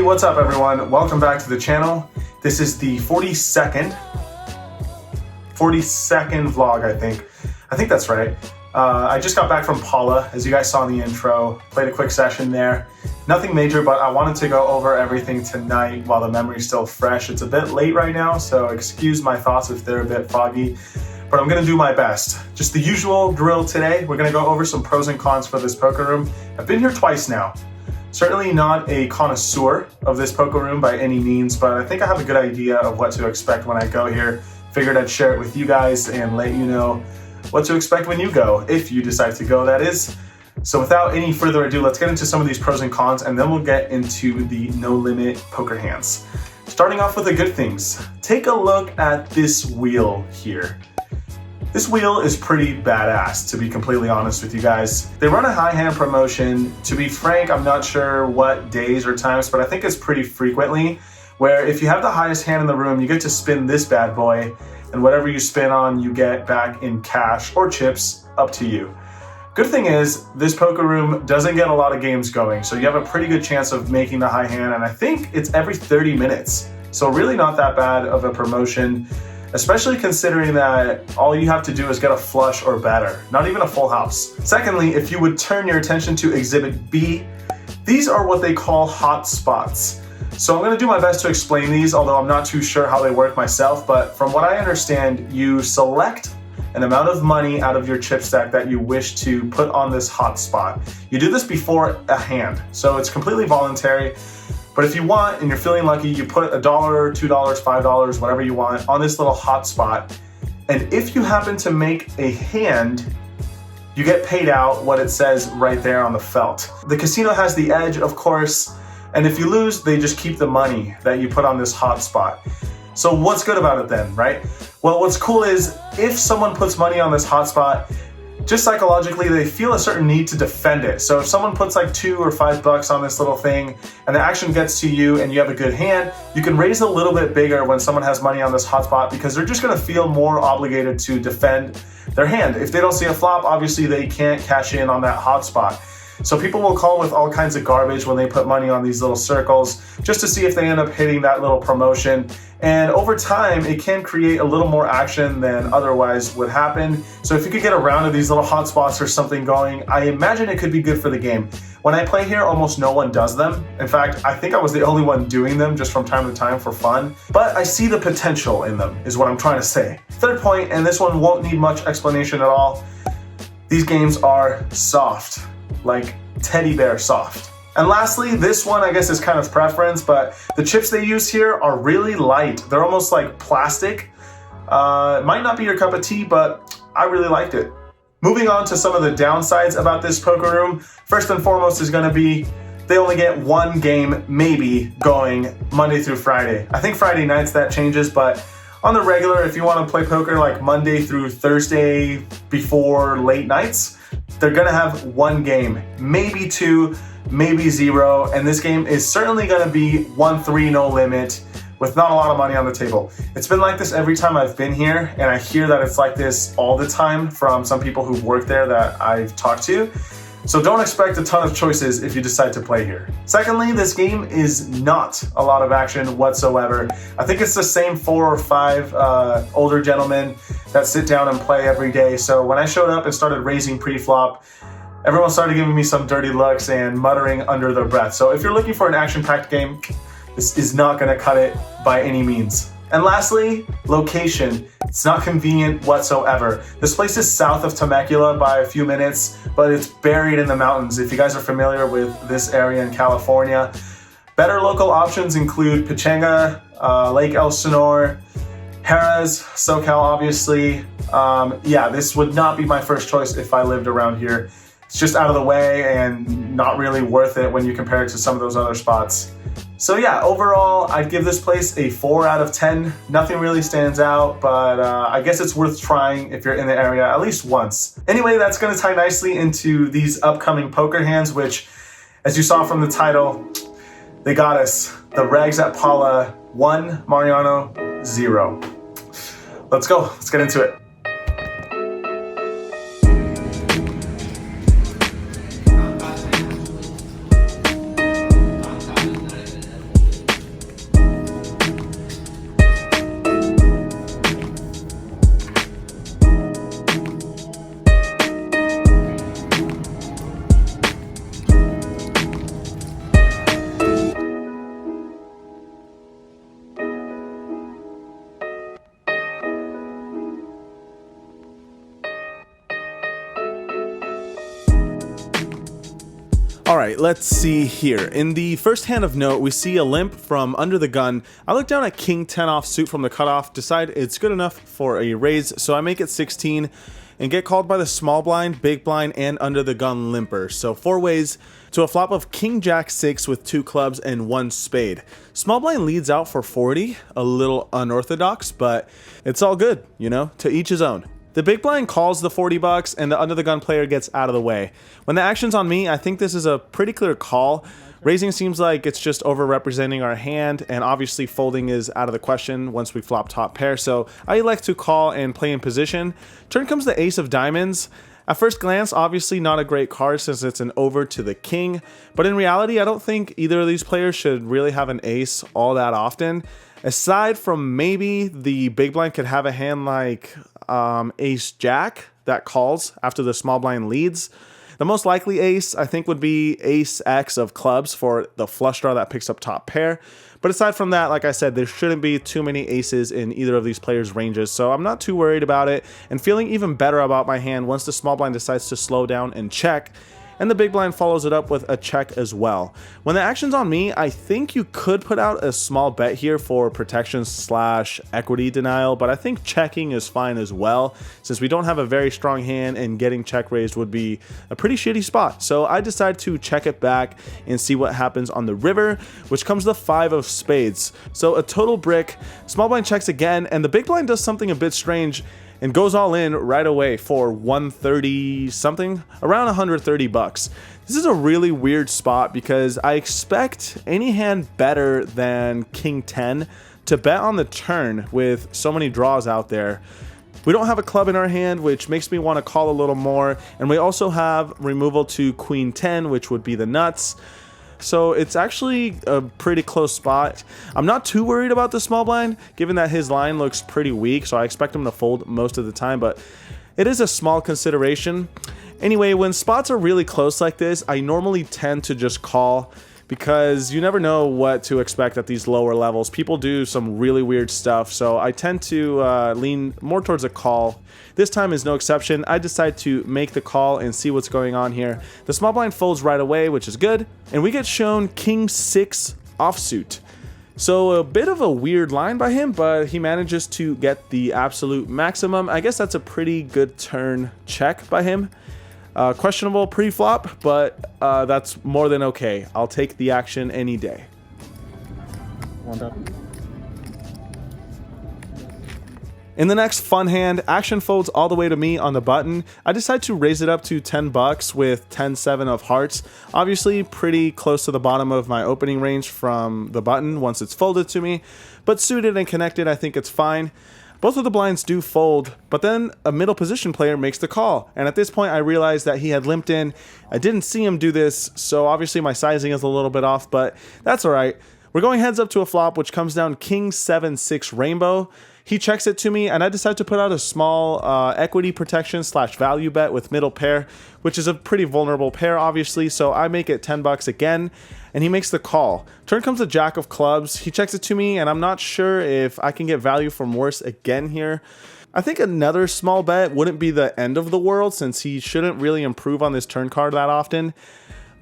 what's up everyone? Welcome back to the channel. This is the 42nd vlog, I think that's right. I just got back from Paula, as you guys saw in the intro, played a quick session there. Nothing major, but I wanted to go over everything tonight while the memory's still fresh. It's a bit late right now, so excuse my thoughts if they're a bit foggy, but I'm gonna do my best. Just the usual drill today. We're gonna go over some pros and cons for this poker room. I've been here twice now. Certainly not a connoisseur of this poker room by any means, but I think I have a good idea of what to expect when I go here. Figured I'd share it with you guys and let you know what to expect when you go, if you decide to go, that is. So without any further ado, let's get into some of these pros and cons, and then we'll get into the no limit poker hands. Starting off with the good things. Take a look at this wheel here. This wheel is pretty badass, to be completely honest with you guys. They run a high hand promotion. To be frank, I'm not sure what days or times, but I think it's pretty frequently, where if you have the highest hand in the room, you get to spin this bad boy, and whatever you spin on, you get back in cash or chips, up to you. Good thing is, this poker room doesn't get a lot of games going, so you have a pretty good chance of making the high hand, and I think it's every 30 minutes. So really not that bad of a promotion, especially considering that all you have to do is get a flush or better, not even a full house. Secondly, if you would turn your attention to Exhibit B, these are what they call hot spots. So I'm gonna do my best to explain these, although I'm not too sure how they work myself, but from what I understand, you select an amount of money out of your chip stack that you wish to put on this hot spot. You do this before a hand, so it's completely voluntary. But if you want, and you're feeling lucky, you put $1, $2, $5, whatever you want, on this little hot spot. And if you happen to make a hand, you get paid out what it says right there on the felt. The casino has the edge, of course, and if you lose, they just keep the money that you put on this hot spot. So what's good about it then, right? Well, what's cool is if someone puts money on this hot spot, just psychologically, they feel a certain need to defend it. So if someone puts like $2 or $5 on this little thing and the action gets to you and you have a good hand, you can raise a little bit bigger when someone has money on this hotspot because they're just gonna feel more obligated to defend their hand. If they don't see a flop, obviously they can't cash in on that hotspot. So people will call with all kinds of garbage when they put money on these little circles just to see if they end up hitting that little promotion. And over time, it can create a little more action than otherwise would happen. So if you could get a round of these little hot spots or something going, I imagine it could be good for the game. When I play here, almost no one does them. In fact, I think I was the only one doing them just from time to time for fun. But I see the potential in them, is what I'm trying to say. Third point, and this one won't need much explanation at all, these games are soft. Like teddy bear soft. And lastly, this one I guess is kind of preference, but the chips they use here are really light. They're almost like plastic. It might not be your cup of tea, but I really liked it. Moving on to some of the downsides about this poker room, first and foremost is gonna be they only get one game maybe going Monday through Friday. I think Friday nights that changes, but on the regular, if you want to play poker like Monday through Thursday before late nights, they're gonna have one game, maybe two, maybe zero, and this game is certainly gonna be 1-3 no limit with not a lot of money on the table. It's been like this every time I've been here, and I hear that it's like this all the time from some people who've worked there that I've talked to. So don't expect a ton of choices if you decide to play here. Secondly, this game is not a lot of action whatsoever. I think it's the same 4 or 5 older gentlemen that sit down and play every day. So when I showed up and started raising pre-flop, everyone started giving me some dirty looks and muttering under their breath. So if you're looking for an action-packed game, this is not gonna cut it by any means. And lastly, location. It's not convenient whatsoever. This place is south of Temecula by a few minutes, but it's buried in the mountains. If you guys are familiar with this area in California, better local options include Pechanga, Lake Elsinore, Harrah's, SoCal obviously. Yeah, this would not be my first choice if I lived around here. It's just out of the way and not really worth it when you compare it to some of those other spots. So yeah, overall, I'd give this place a 4 out of 10. Nothing really stands out, but I guess it's worth trying if you're in the area at least once. Anyway, that's gonna tie nicely into these upcoming poker hands, which, as you saw from the title, they got us. The Regs at Paula, 1, Mariano, 0. Let's go, let's get into it. All right, let's see here. In the first hand of note, we see a limp from under the gun. I look down at king 10 offsuit from the cutoff, decide it's good enough for a raise, so I make it 16 and get called by the small blind, big blind, and under the gun limper. So 4 ways to a flop of king jack 6 with 2 clubs and 1 spade. Small blind leads out for 40, a little unorthodox, but it's all good, you know, to each his own. The big blind calls the 40 bucks and the under the gun player gets out of the way. When the action's on me, I think this is a pretty clear call. Raising seems like it's just over representing our hand, and obviously folding is out of the question once we flop top pair, so I elect to call and play in position. Turn comes the ace of diamonds. At first glance, obviously not a great card since it's an over to the king, but in reality, I don't think either of these players should really have an ace all that often. Aside from maybe the big blind could have a hand like ace jack that calls after the small blind leads. The most likely ace, I think, would be ace X of clubs for the flush draw that picks up top pair. But aside from that, like I said, there shouldn't be too many aces in either of these players' ranges, so I'm not too worried about it, and feeling even better about my hand once the small blind decides to slow down and check, and the big blind follows it up with a check as well. When the action's on me, I think you could put out a small bet here for protection / equity denial, but I think checking is fine as well, since we don't have a very strong hand and getting check raised would be a pretty shitty spot. So I decide to check it back and see what happens on the river, which comes the 5 of spades. So a total brick, small blind checks again, and the big blind does something a bit strange and goes all in right away for 130 something, around 130 bucks. This is a really weird spot because I expect any hand better than king 10 to bet on the turn with so many draws out there. We don't have a club in our hand, which makes me want to call a little more, and we also have removal to queen 10, which would be the nuts. So it's actually a pretty close spot. I'm not too worried about the small blind, given that his line looks pretty weak, so I expect him to fold most of the time, but it is a small consideration. Anyway, when spots are really close like this, I normally tend to just call, because you never know what to expect at these lower levels. People do some really weird stuff, so I tend to lean more towards a call. This time is no exception. I decide to make the call and see what's going on here. The small blind folds right away, which is good, and we get shown king 6 offsuit. So a bit of a weird line by him, but he manages to get the absolute maximum. I guess that's a pretty good turn check by him. Questionable pre-flop, but that's more than okay. I'll take the action any day. In the next fun hand, action folds all the way to me on the button. I decide to raise it up to 10 bucks with 10-7 of hearts. Obviously pretty close to the bottom of my opening range from the button once it's folded to me, but suited and connected, I think it's fine. Both of the blinds do fold, but then a middle position player makes the call, and at this point I realized that he had limped in. I didn't see him do this, so obviously my sizing is a little bit off, but that's alright. We're going heads up to a flop, which comes down king 7-6 rainbow. He checks it to me, and I decide to put out a small equity protection / value bet with middle pair, which is a pretty vulnerable pair, obviously, so I make it 10 bucks again, and he makes the call. Turn comes the jack of clubs. He checks it to me, and I'm not sure if I can get value from worse again here. I think another small bet wouldn't be the end of the world, since he shouldn't really improve on this turn card that often.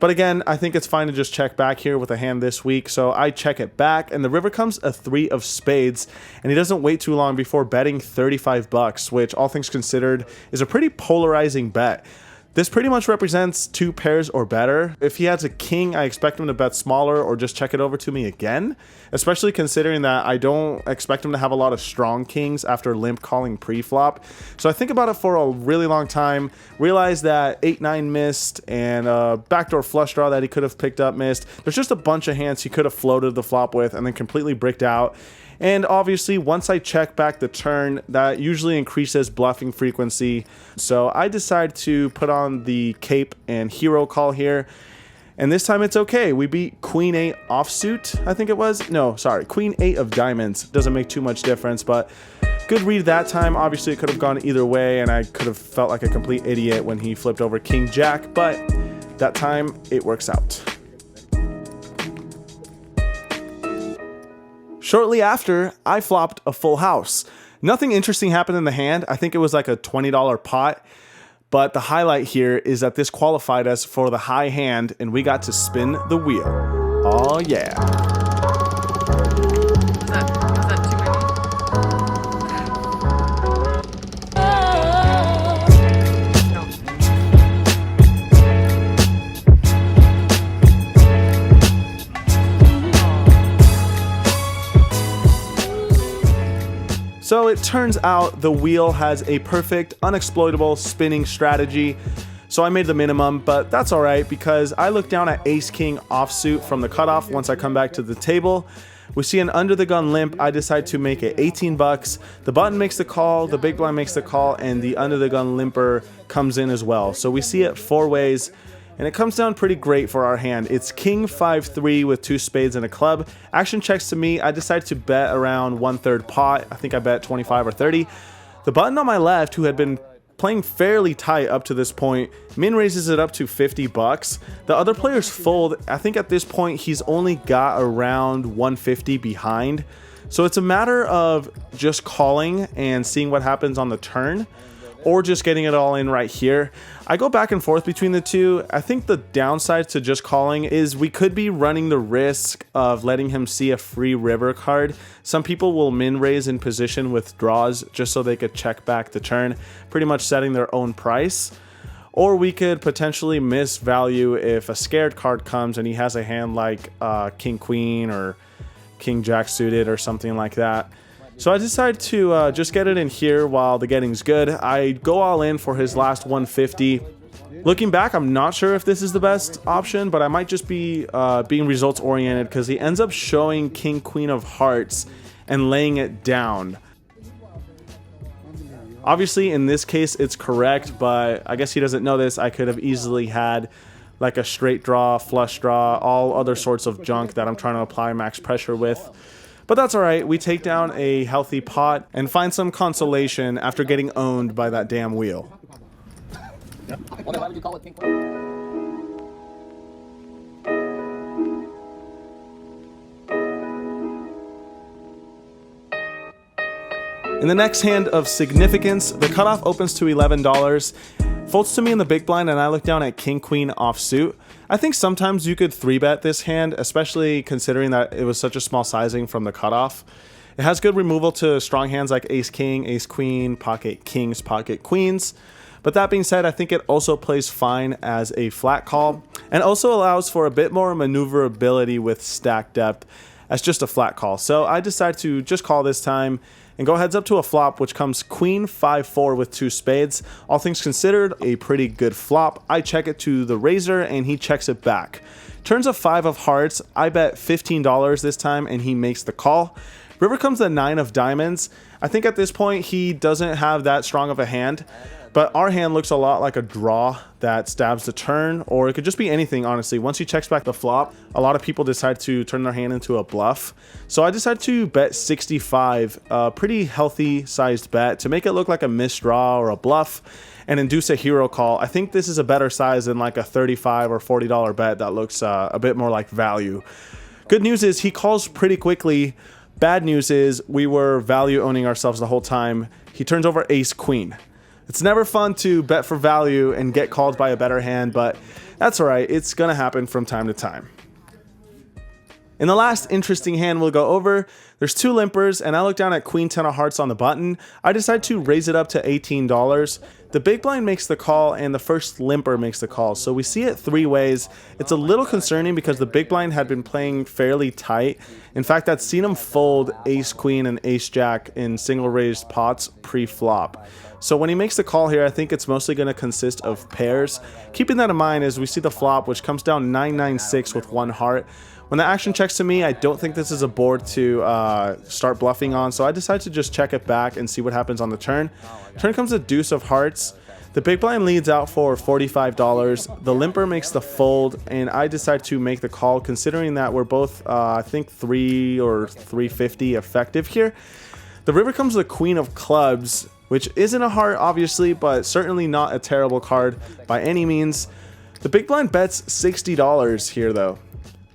But again, I think it's fine to just check back here with a hand this week, so I check it back, and the river comes a 3 of spades, and he doesn't wait too long before betting 35 bucks, which all things considered is a pretty polarizing bet. This pretty much represents 2 pairs or better. If he has a king, I expect him to bet smaller or just check it over to me again, especially considering that I don't expect him to have a lot of strong kings after limp calling pre-flop. So I think about it for a really long time, realize that 8-9 missed, and backdoor flush draw that he could have picked up missed. There's just a bunch of hands he could have floated the flop with and then completely bricked out. And obviously, once I check back the turn, that usually increases bluffing frequency. So I decide to put on the cape and hero call here. And this time it's okay. We beat queen 8 offsuit, I think it was. No, sorry, queen 8 of diamonds. Doesn't make too much difference, but good read that time. Obviously, it could have gone either way, and I could have felt like a complete idiot when he flipped over king jack, but that time it works out. Shortly after, I flopped a full house. Nothing interesting happened in the hand. I think it was like a $20 pot. But the highlight here is that this qualified us for the high hand and we got to spin the wheel. Oh yeah. Was that too many? No. So it turns out the wheel has a perfect, unexploitable spinning strategy. So I made the minimum, but that's all right because I look down at ace king offsuit from the cutoff. Once I come back to the table, we see an under the gun limp. I decide to make it 18 bucks. The button makes the call, the big blind makes the call, and the under the gun limper comes in as well. So we see it four ways, and it comes down pretty great for our hand. It's king 5-3 with two spades and a club. Action checks to me. I decide to bet around 1/3 pot. I think I bet 25 or 30. The button on my left, who had been playing fairly tight up to this point, min raises it up to 50 bucks. The other players fold. I think at this point he's only got around 150 behind. So it's a matter of just calling and seeing what happens on the turn, or just getting it all in right here. I go back and forth between the two. I think the downside to just calling is we could be running the risk of letting him see a free river card. Some people will min raise in position with draws just so they could check back the turn, pretty much setting their own price. Or we could potentially miss value if a scared card comes and he has a hand like king queen or king jack suited or something like that. So I decide to just get it in here while the getting's good. I go all in for his last 150. Looking back, I'm not sure if this is the best option, but I might just be being results oriented because he ends up showing king queen of hearts and laying it down. Obviously, in this case, it's correct, but I guess he doesn't know this. I could have easily had like a straight draw, flush draw, all other sorts of junk that I'm trying to apply max pressure with. But that's all right. We take down a healthy pot and find some consolation after getting owned by that damn wheel. Why did you call it pink? In the next hand of significance, the cutoff opens to $11. Folds to me in the big blind and I look down at king queen offsuit. I think sometimes you could 3-bet this hand, especially considering that it was such a small sizing from the cutoff. It has good removal to strong hands like ace king, ace queen, pocket kings, pocket queens. But that being said, I think it also plays fine as a flat call and also allows for a bit more maneuverability with stack depth as just a flat call. So I decide to just call this time and go heads up to a flop, which comes queen 5-4 with two spades. All things considered, a pretty good flop. I check it to the raiser and he checks it back. Turns a 5 of hearts. I bet $15 this time and he makes the call. River comes the 9 of diamonds. I think at this point he doesn't have that strong of a hand, but our hand looks a lot like a draw that stabs the turn, or it could just be anything, honestly. Once he checks back the flop, a lot of people decide to turn their hand into a bluff. So I decide to bet 65, a pretty healthy sized bet to make it look like a misdraw or a bluff and induce a hero call. I think this is a better size than like a $35 or $40 bet that looks a bit more like value. Good news is he calls pretty quickly. Bad news is we were value owning ourselves the whole time. He turns over ace queen. It's never fun to bet for value and get called by a better hand, but that's all right. It's gonna happen from time to time. In the last interesting hand we'll go over, there's two limpers and I look down at queen 10 of hearts on the button. I decide to raise it up to $18. The big blind makes the call and the first limper makes the call. So we see it three ways. It's a little concerning because the big blind had been playing fairly tight. In fact, I'd seen him fold ace queen and ace jack in single raised pots pre-flop. So when he makes the call here, I think it's mostly going to consist of pairs. Keeping that in mind as we see the flop, which comes down 9-9-6 with one heart. When the action checks to me, I don't think this is a board to start bluffing on, so I decide to just check it back and see what happens on the turn. Turn comes a deuce of hearts. The big blind leads out for $45. The limper makes the fold, and I decide to make the call, considering that we're both, I think, 3 or 350 effective here. The river comes the queen of clubs, which isn't a heart, obviously, but certainly not a terrible card by any means. The big blind bets $60 here, though.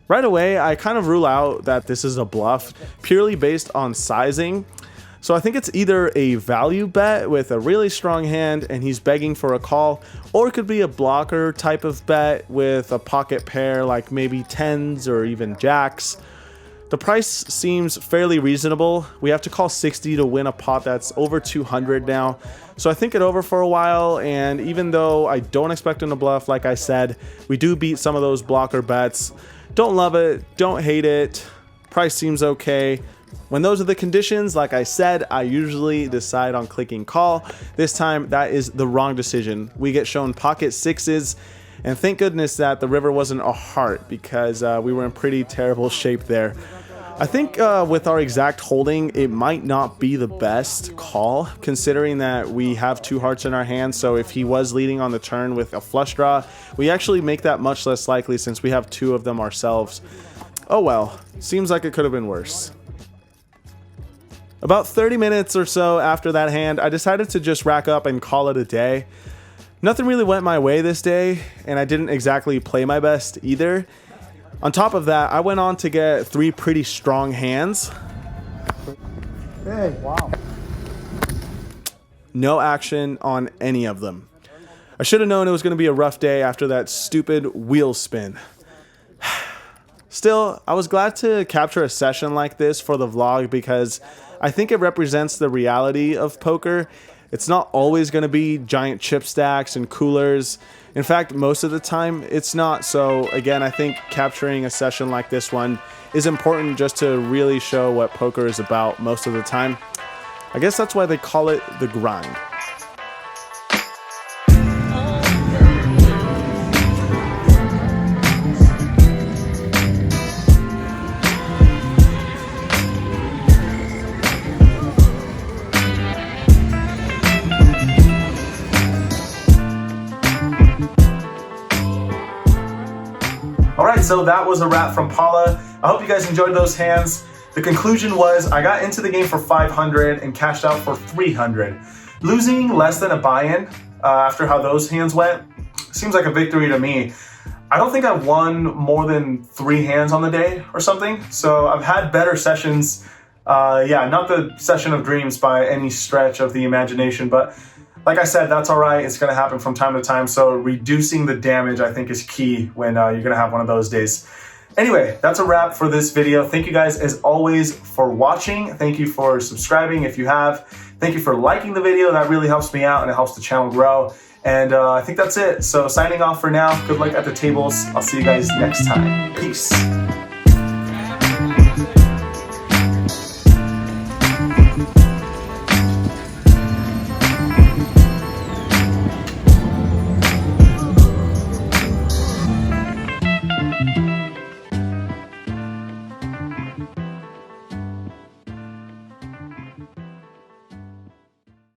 Right away, I kind of rule out that this is a bluff, purely based on sizing. So I think it's either a value bet with a really strong hand and he's begging for a call, or it could be a blocker type of bet with a pocket pair like maybe tens or even jacks. The price seems fairly reasonable. We have to call 60 to win a pot that's over 200 now. So I think it over for a while, and even though I don't expect him to bluff, like I said, we do beat some of those blocker bets. Don't love it, don't hate it. Price seems okay. When those are the conditions, like I said, I usually decide on clicking call. This time, that is the wrong decision. We get shown pocket sixes, and thank goodness that the river wasn't a heart, because we were in pretty terrible shape there. I think with our exact holding, it might not be the best call, considering that we have 2 hearts in our hand. So if he was leading on the turn with a flush draw, we actually make that much less likely since we have 2 of them ourselves. Oh well, seems like it could have been worse. About 30 minutes or so after that hand, I decided to just rack up and call it a day. Nothing really went my way this day, and I didn't exactly play my best either. On top of that, I went on to get 3 pretty strong hands. Hey, wow. No action on any of them. I should have known it was going to be a rough day after that stupid wheel spin. Still, I was glad to capture a session like this for the vlog because I think it represents the reality of poker. It's not always going to be giant chip stacks and coolers. In fact, most of the time it's not. So again, I think capturing a session like this one is important just to really show what poker is about most of the time. I guess that's why they call it the grind. Alright, so that was a wrap from Paula. I hope you guys enjoyed those hands. The conclusion was I got into the game for 500 and cashed out for 300. Losing less than a buy-in after how those hands went seems like a victory to me. I don't think I won more than 3 hands on the day or something, so I've had better sessions. Yeah, not the session of dreams by any stretch of the imagination, but like I said, that's all right. It's going to happen from time to time. So reducing the damage, I think, is key when you're going to have one of those days. Anyway, that's a wrap for this video. Thank you guys, as always, for watching. Thank you for subscribing if you have. Thank you for liking the video. That really helps me out and it helps the channel grow. And I think that's it. So signing off for now. Good luck at the tables. I'll see you guys next time. Peace.